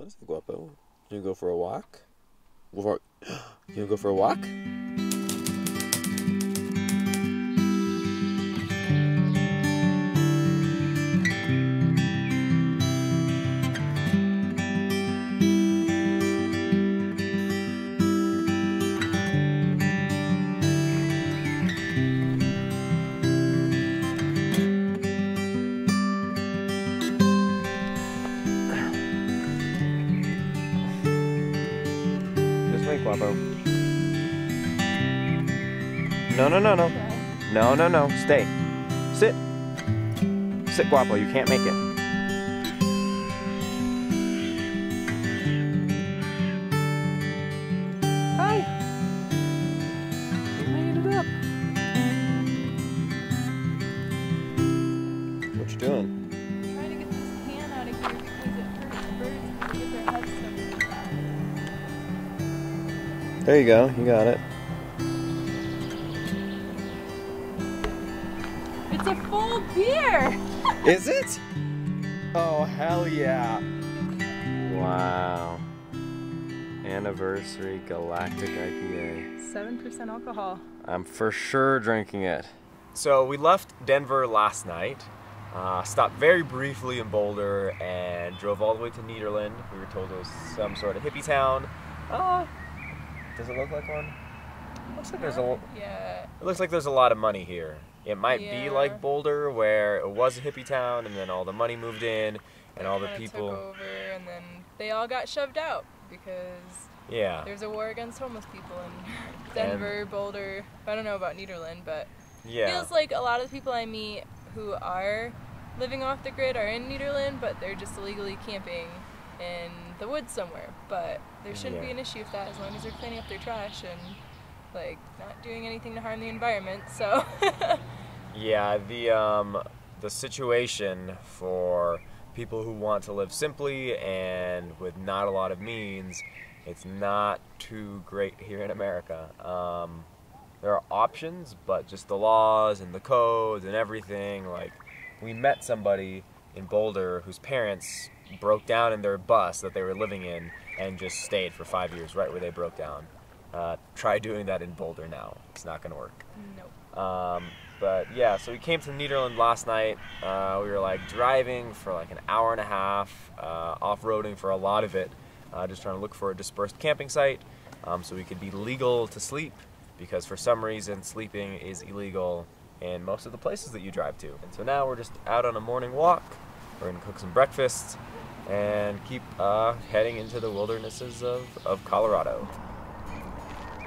What is it, Guapo? You gonna go for a walk? You gonna go for a walk? Guapo. No, no, no, no. No, no, no. Stay. Sit. Sit, Guapo. You can't make it. Hi. You made it up. What you doing? I'm trying to get this can out of here because it hurts birds to get their heads stuck in the back. There you go. You got it. It's a full beer! Is it? Oh, hell yeah. Wow. Anniversary Galactic IPA. 7% alcohol. I'm for sure drinking it. So we left Denver last night, stopped very briefly in Boulder, and drove all the way to Nederland. We were told it was some sort of hippie town. Does it look like one? Looks like there's a. Yeah. It looks like there's a lot of money here. It might be like Boulder, where it was a hippie town, and then all the money moved in, and all the people took over, and then they all got shoved out because there's a war against homeless people in Denver, Boulder. I don't know about Nederland, but it feels like a lot of the people I meet who are living off the grid are in Nederland, but they're just illegally camping in the woods somewhere. But there shouldn't be an issue with that as long as they're cleaning up their trash and like not doing anything to harm the environment. So yeah, the situation for people who want to live simply and with not a lot of means, it's not too great here in America. There are options, but just the laws and the codes and everything, like we met somebody in Boulder whose parents broke down in their bus that they were living in and just stayed for 5 years right where they broke down. Try doing that in Boulder now. It's not going to work. Nope. But yeah, so we came to Nederland last night. We were like driving for like an hour and a half, off-roading for a lot of it, just trying to look for a dispersed camping site so we could be legal to sleep, because for some reason sleeping is illegal in most of the places that you drive to. And so now we're just out on a morning walk. We're going to cook some breakfast and keep heading into the wildernesses of Colorado.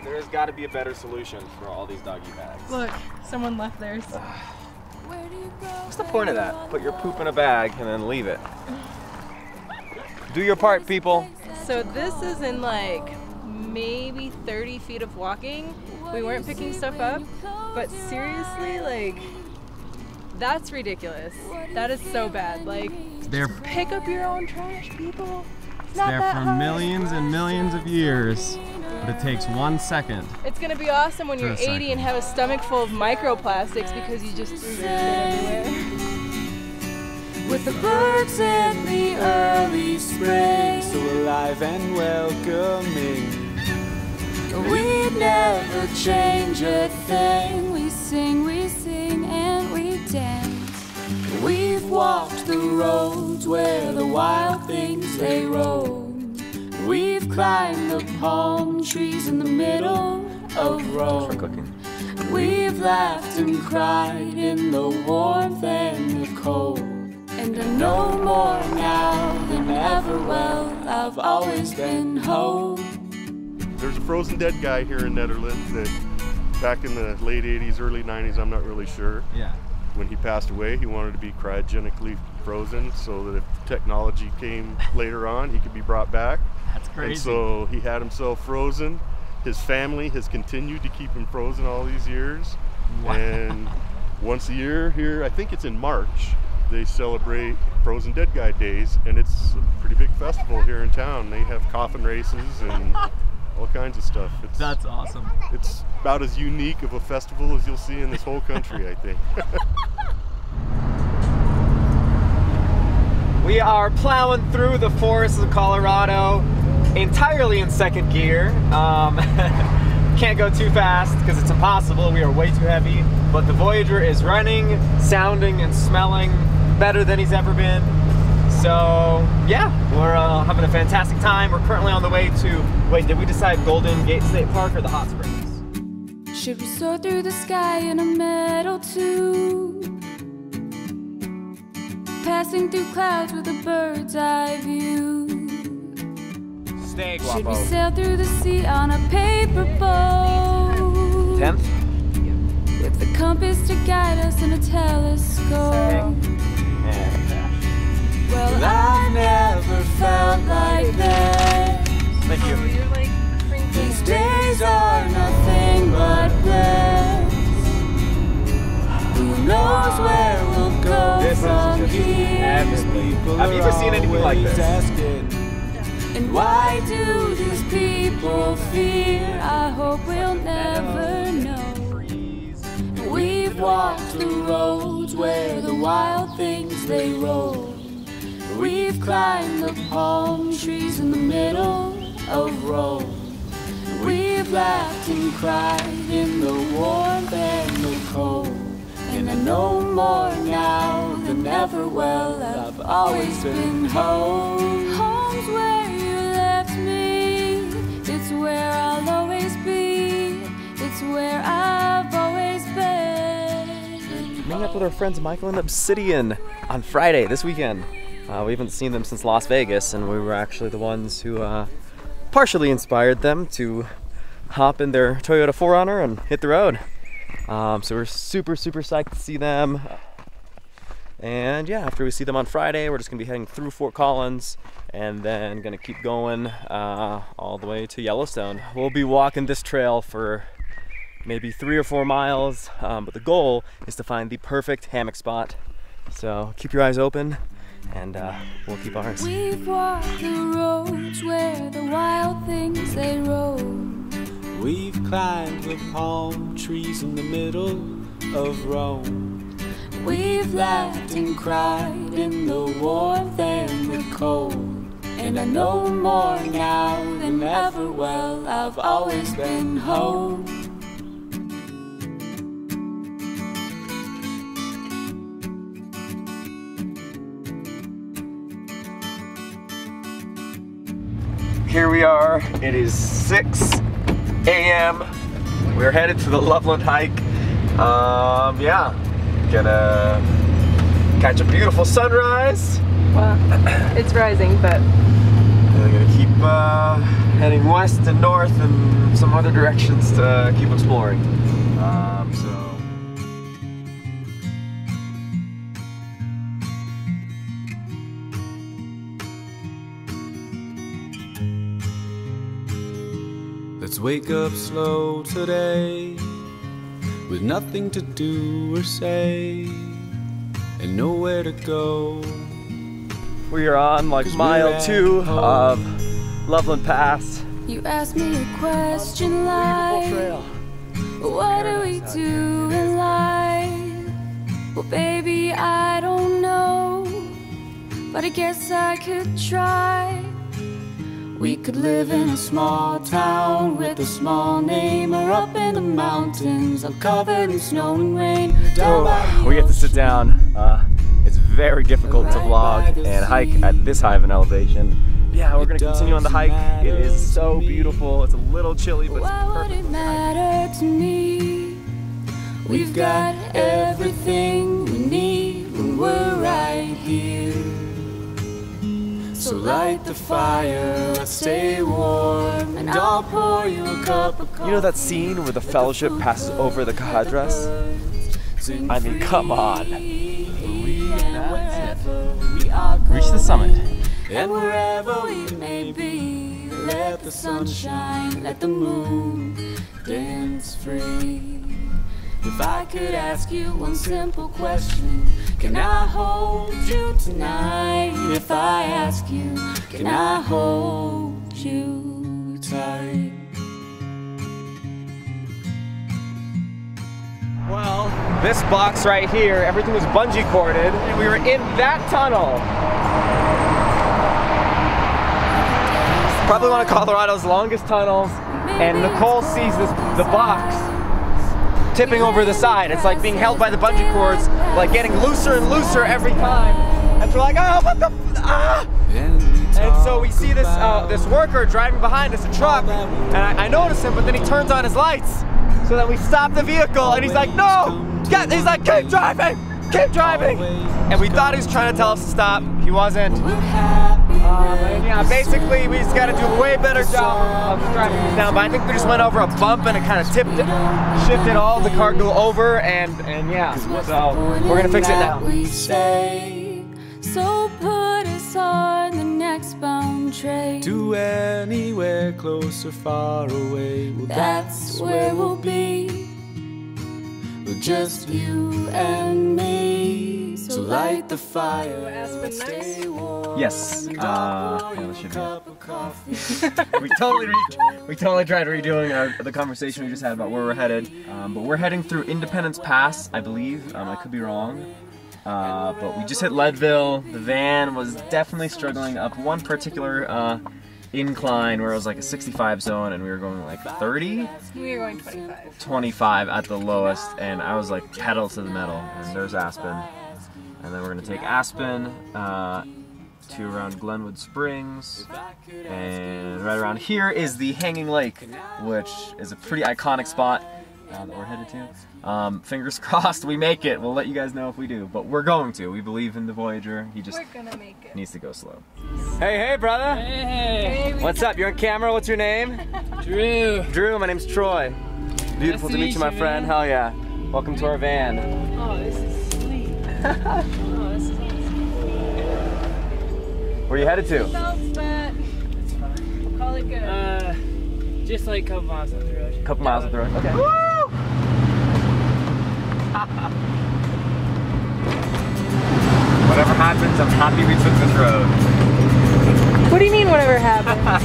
There's got to be a better solution for all these doggy bags. Look, someone left theirs. What's the point of that? Put your poop in a bag and then leave it. Do your part, people. So this is in like maybe 30 feet of walking. We weren't picking stuff up, but seriously, like, that's ridiculous. That is so bad. Like, pick up your own trash, people. It's there for millions and millions of years, but it takes 1 second. It's gonna be awesome when you're 80 and have a stomach full of microplastics because you just threw shit everywhere. With the birds in the early spring, so alive and welcoming, we never change a thing. We sing and we dance. We've walked the roads where the wild things they roam. We've climbed the palm trees in the middle of Rome. We've laughed and cried in the warmth and the cold. And I know more now than ever. Well, I've always been home. There's a frozen dead guy here in Nederland that back in the late 80s, early 90s, I'm not really sure. Yeah. When he passed away, he wanted to be cryogenically frozen so that if technology came later on, he could be brought back. That's crazy. And so he had himself frozen. His family has continued to keep him frozen all these years. Wow. And once a year here, I think it's in March, they celebrate Frozen Dead Guy Days, and it's a pretty big festival here in town. They have coffin races and all kinds of stuff. That's awesome. It's about as unique of a festival as you'll see in this whole country, I think. We are plowing through the forests of Colorado entirely in second gear. Can't go too fast because it's impossible. We are way too heavy. But the Voyager is running, sounding, and smelling better than he's ever been. So yeah, we're having a fantastic time. We're currently on the way to, wait, did we decide Golden Gate State Park or the Hot Springs? Should we soar through the sky in a metal tube? Passing through clouds with a bird's eye view. Stay, Should Guapo. we sail through the sea on a paper boat? 10th? With the compass to guide us in a telescope. Well, I've never felt like this. Thank you. You're like These days are nothing but bliss. Who knows where we'll go from here? Have you ever seen anything like this? And why do these people fear? I hope we'll never know. We've walked the roads where the wild things they roll. We've climbed the palm trees in the middle of Rome. We've laughed and cried in the warmth and the cold. And I know more now than ever. Well, I've always been home. Home's where you left me. It's where I'll always be. It's where I've always been. Meeting up with our friends Michael and Obsidian on Friday, this weekend. We haven't seen them since Las Vegas, and we were actually the ones who partially inspired them to hop in their Toyota 4Runner and hit the road. So we're super psyched to see them. And yeah, after we see them on Friday, we're just gonna be heading through Fort Collins and then gonna keep going all the way to Yellowstone. We'll be walking this trail for maybe 3 or 4 miles, but the goal is to find the perfect hammock spot. So keep your eyes open, and we'll keep ours. We've walked the roads where the wild things they roam. We've climbed the palm trees in the middle of Rome. We've laughed and cried in the warmth and the cold. And I know more now than ever. Well, I've always been home. Here we are, it is 6 a.m. We're headed to the Loveland hike. Yeah, gonna catch a beautiful sunrise. Well, it's rising, but I'm gonna keep heading west and north and some other directions to keep exploring. Let's wake up slow today, with nothing to do or say, and nowhere to go. We are on like mile 2 of Loveland Pass. You asked me a question like, what do we do in life? Well, baby, I don't know, but I guess I could try. We could live in a small town with a small name, or up in the mountains, uncovered in snow and rain. We get to sit down. It's very difficult to vlog and hike at this high of an elevation. Yeah, we're gonna continue on the hike. It is so beautiful. It's a little chilly, but it's perfect. Why would it matter to me? We've got everything we need when we're right here. So light the fire, let's stay warm, and I'll pour you a cup of coffee. You know that scene where the Fellowship passes over the Cahadras? I mean, come on. Reach the summit. And wherever we may be, let the sun shine, let the moon dance free. If I could ask you one simple question, can I hold you tonight? If I ask you, can I hold you tight? Well, this box right here, everything was bungee corded, and we were in that tunnel. Probably one of Colorado's longest tunnels, and Nicole sees the box tipping over the side. It's like being held by the bungee cords, like getting looser and looser every time. And we're like, oh, what the ah! And so we see this this worker driving behind us, a truck, and I notice him, but then he turns on his lights. So then we stop the vehicle, and he's like, no! He's like, keep driving! Keep driving! And we thought he was trying to tell us to stop. He wasn't. And yeah, basically we just got to do a way better job of driving this down. But I think we just went over a bump and it kind of tipped it, shifted all the cargo over, and yeah. So we're gonna fix it now. So put us on the next bound train to anywhere close or far away. Well, that's where we'll be. With just you and me. So light the fire and stay warm. Yes. Yeah, that should be. we totally tried redoing the conversation we just had about where we're headed. But we're heading through Independence Pass, I believe. I could be wrong. But we just hit Leadville. The van was definitely struggling up one particular incline where it was like a 65 zone, and we were going like 30? We were going 25. 25 at the lowest, and I was like pedal to the metal. And there's Aspen. And then we're gonna take Aspen to around Glenwood Springs, and right around here is the Hanging Lake, which is a pretty iconic spot that we're headed to. Fingers crossed we make it. We'll let you guys know if we do, but we're going to. We believe in the Voyager. He just needs to go slow. Hey, brother. Hey. What's up? You're on camera. What's your name? Drew. Drew, my name's Troy. Beautiful to meet you, my friend. Hell yeah. Welcome to our van. Oh, this is sweet. Oh, this is awesome. Where are you headed to? We'll call it good. Just like a couple miles up the road. A couple miles up the road. Okay. Woo! Whatever happens, I'm happy we took this road. What do you mean, whatever happens?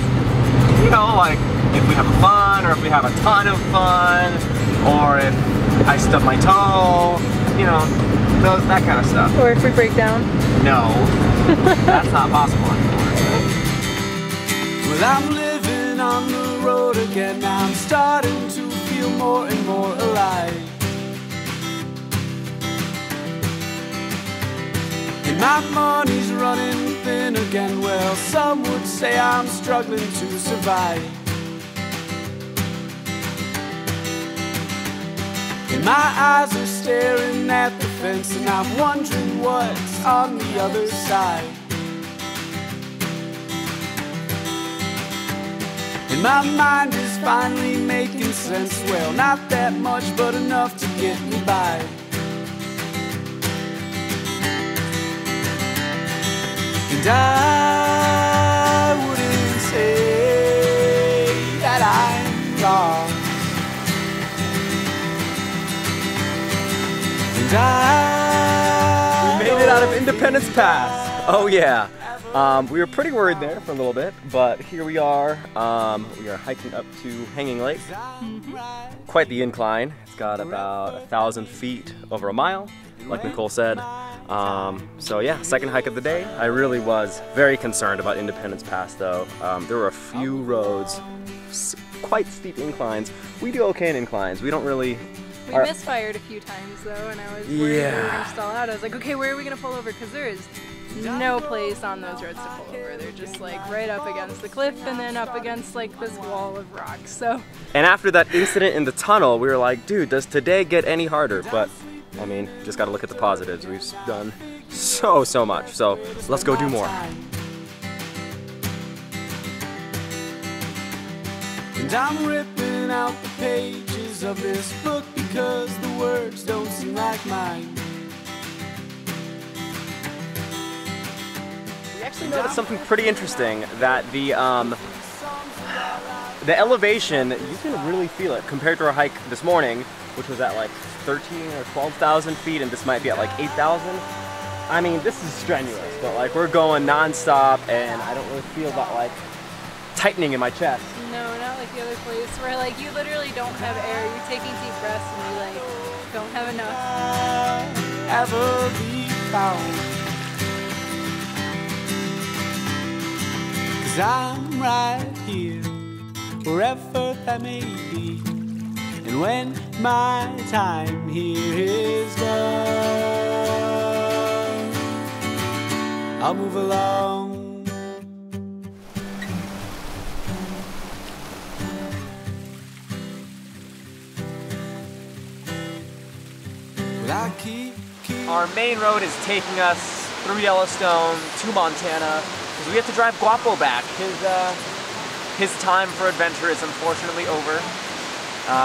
You know, like if we have fun, or if we have a ton of fun, or if I stub my toe, you know, that kind of stuff. Or if we break down? No, that's not possible anymore. Well, I'm living on the road again. I'm starting to feel more and more alive. And my money's running thin again. Well, some would say I'm struggling to survive. And my eyes are staring at the fence, and I'm wondering what's on the other side. And my mind is finally making sense. Well, not that much, but enough to get me by. And I wouldn't say that I'm lost. And we made it out of Independence Pass. Oh yeah. We were pretty worried there for a little bit, but here we are. We are hiking up to Hanging Lake. Quite the incline. It's got about 1,000 feet over a mile, like Nicole said. So yeah, second hike of the day. I really was very concerned about Independence Pass though. There were a few roads, quite steep inclines. We do okay in inclines. We don't really... We misfired a few times though, and I was worried we were going to stall out. I was like, okay, where are we going to pull over? Because there is no place on those roads to pull over. They're just like right up against the cliff and then up against like this wall of rocks. So. And after that incident in the tunnel, we were like, dude, does today get any harder? But I mean, just got to look at the positives. We've done so much. So let's go do more. And I'm ripping out the pages of this book because the words don't seem like mine. We actually noticed something pretty interesting, that the elevation, you can really feel it compared to our hike this morning, which was at like 13 or 12,000 feet, and this might be at like 8,000. I mean, this is strenuous, but like we're going non-stop, and I don't really feel that like tightening in my chest. No, not like the other place where like you literally don't have air. You're taking deep breaths and you like Don't have enough. Ever be found. 'Cause I'm right here, wherever that may be. And when my time here is done, I'll move along. Our main road is taking us through Yellowstone to Montana because we have to drive Guapo back. His time for adventure is unfortunately over.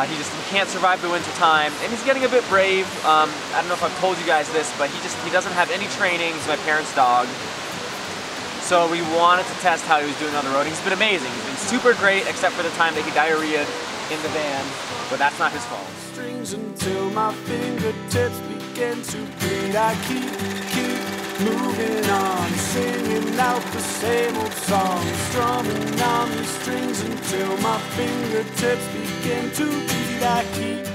He can't survive the winter time, and he's getting a bit brave. I don't know if I've told you guys this, but he doesn't have any training. He's my parents' dog. So we wanted to test how he was doing on the road. He's been amazing. He's been super great, except for the time that he diarrheaed in the van, but that's not his fault. Strings until my fingertips begin to bleed. I keep moving on, singing out the same old song, strumming on these strings until my fingertips begin to bleed. I keep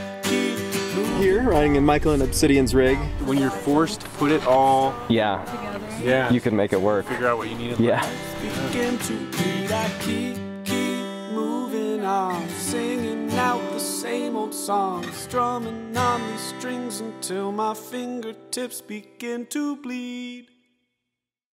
moving. Here, riding in Michael and Obsidian's rig. When you're forced to put it all Yeah, you can make it work. Figure out what you need. Yeah. Begin to bleed. I keep moving on, singing out the same old song, strumming on these strings until my fingertips begin to bleed.